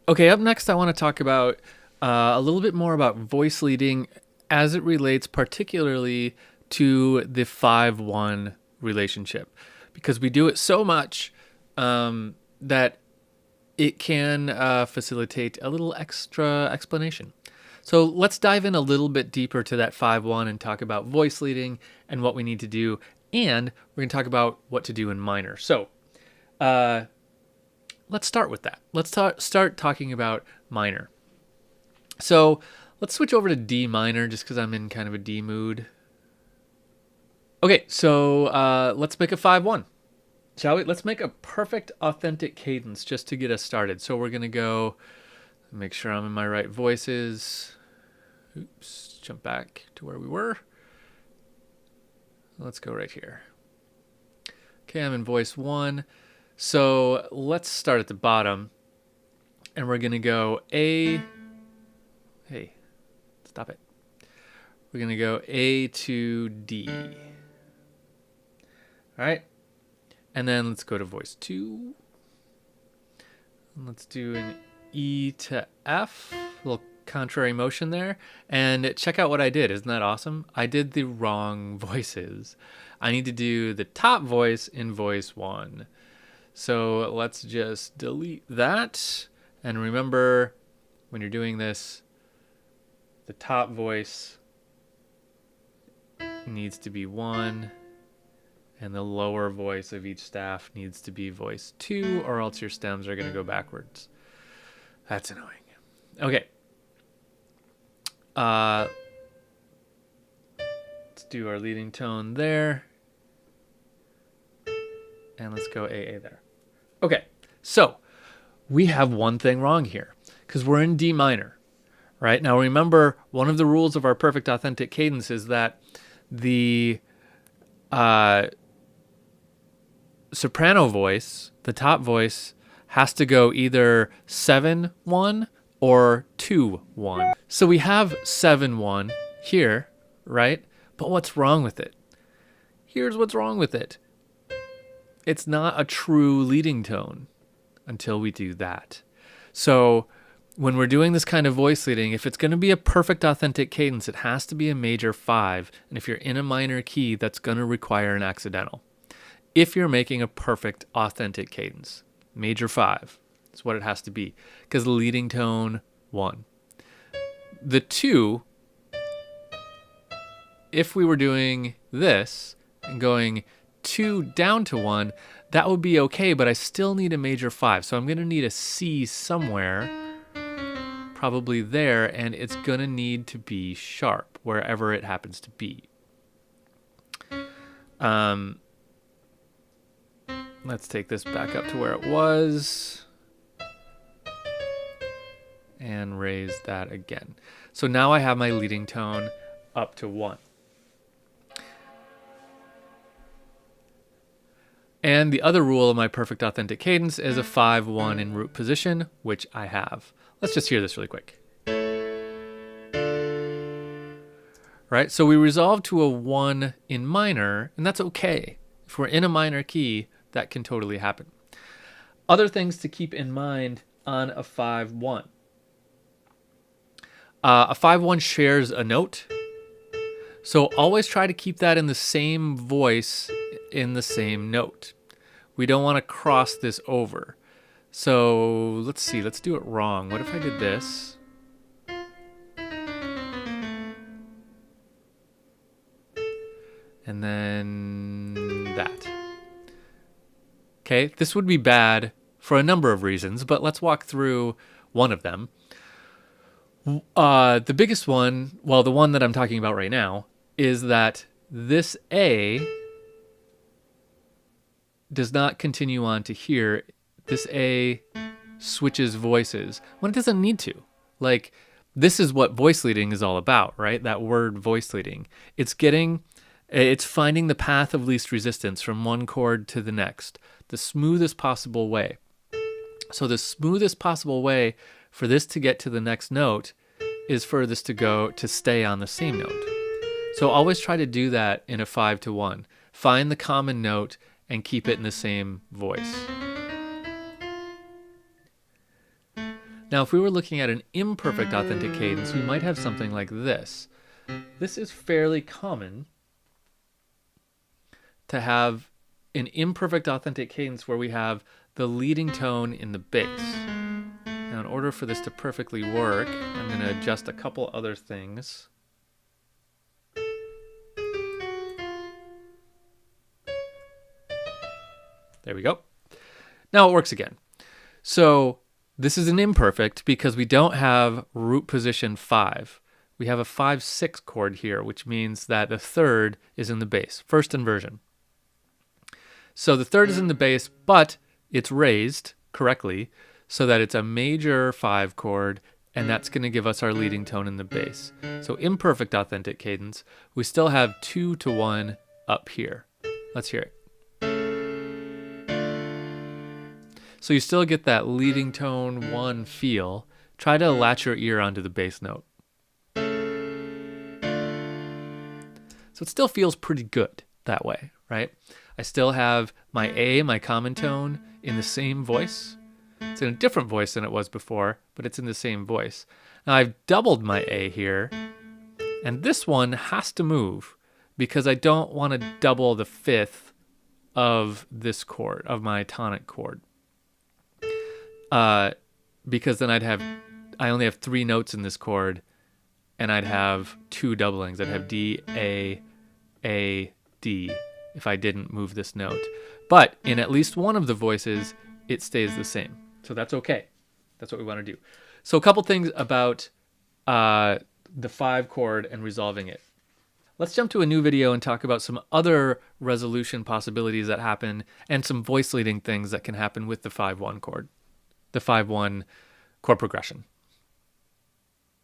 Okay, up next, I want to talk about a little bit more about voice leading as it relates particularly to the 5-1 relationship, because we do it so much that it can facilitate a little extra explanation. So let's dive in a little bit deeper to that 5-1 and talk about voice leading and what we need to do. And we're going to talk about what to do in minor. So uh, let's start with that. Let's start talking about minor. So let's switch over to D minor just because I'm in kind of a D mood. Okay, so let's make a 5-1. Shall we? Let's make a perfect authentic cadence just to get us started. So we're going to go, make sure I'm in my right voices. Oops, jump back to where we were. Let's go right here. Okay, I'm in voice 1. So let's start at the bottom. And we're going to go A. Hey, stop it. We're going to go A to D. All right. And then let's go to voice 2. And let's do an E to F. A little contrary motion there. And check out what I did. Isn't that awesome? I did the wrong voices. I need to do the top voice in voice 1. So let's just delete that. And remember, when you're doing this, the top voice needs to be 1. And the lower voice of each staff needs to be voice 2, or else your stems are going to go backwards. That's annoying. Okay. Let's do our leading tone there. And let's go AA there. Okay. So we have one thing wrong here because we're in D minor, right? Now remember, one of the rules of our perfect authentic cadence is that the soprano voice, the top voice, has to go either 7-1 or 2-1. So we have 7-1 here, right? But what's wrong with it? Here's what's wrong with it. It's not a true leading tone until we do that. So when we're doing this kind of voice leading, if it's going to be a perfect authentic cadence, it has to be a major 5. And if you're in a minor key, that's going to require an accidental. If you're making a perfect authentic cadence, major 5 is what it has to be, because the leading tone 1. The 2, if we were doing this and going 2 down to 1, that would be okay, but I still need a major 5. So I'm going to need a C somewhere, probably there, and it's going to need to be sharp wherever it happens to be. Let's take this back up to where it was and raise that again. So now I have my leading tone up to 1. And the other rule of my perfect authentic cadence is a 5-1 in root position, which I have. Let's just hear this really quick. Right? So we resolve to a 1 in minor, and that's okay. If we're in a minor key, that can totally happen. Other things to keep in mind on a 5-1. A 5-1 shares a note. So always try to keep that in the same voice in the same note. We don't want to cross this over. So let's see, let's do it wrong. What if I did this? And then that. Okay, this would be bad for a number of reasons, but let's walk through one of them. The biggest one, well, the one that I'm talking about right now, is that this A does not continue on to here. This A switches voices when it doesn't need to. Like, this is what voice leading is all about, right? That word voice leading. It's finding the path of least resistance from one chord to the next, the smoothest possible way. So the smoothest possible way for this to get to the next note is for this to stay on the same note. So always try to do that in a 5-1. Find the common note and keep it in the same voice. Now, if we were looking at an imperfect authentic cadence, we might have something like this. This is fairly common to have an imperfect authentic cadence where we have the leading tone in the bass. Now, in order for this to perfectly work, I'm going to adjust a couple other things. There we go. Now it works again. So this is an imperfect because we don't have root position 5. We have a 5-6 chord here, which means that the third is in the bass, first inversion. So the third is in the bass, but it's raised correctly so that it's a major 5 chord, and that's going to give us our leading tone in the bass. So imperfect authentic cadence, we still have 2-1 up here. Let's hear it. So you still get that leading tone 1 feel. Try to latch your ear onto the bass note. So it still feels pretty good that way, right? I still have my A, my common tone, in the same voice. It's in a different voice than it was before, but it's in the same voice. Now I've doubled my A here, and this one has to move because I don't want to double the 5th of this chord, of my tonic chord. Because then I only have 3 notes in this chord, and I'd have 2 doublings. I'd have D, A, D if I didn't move this note. But in at least one of the voices, it stays the same. So that's okay. That's what we want to do. So a couple things about the 5 chord and resolving it. Let's jump to a new video and talk about some other resolution possibilities that happen and some voice leading things that can happen with the 5-1 chord, the 5-1 chord progression.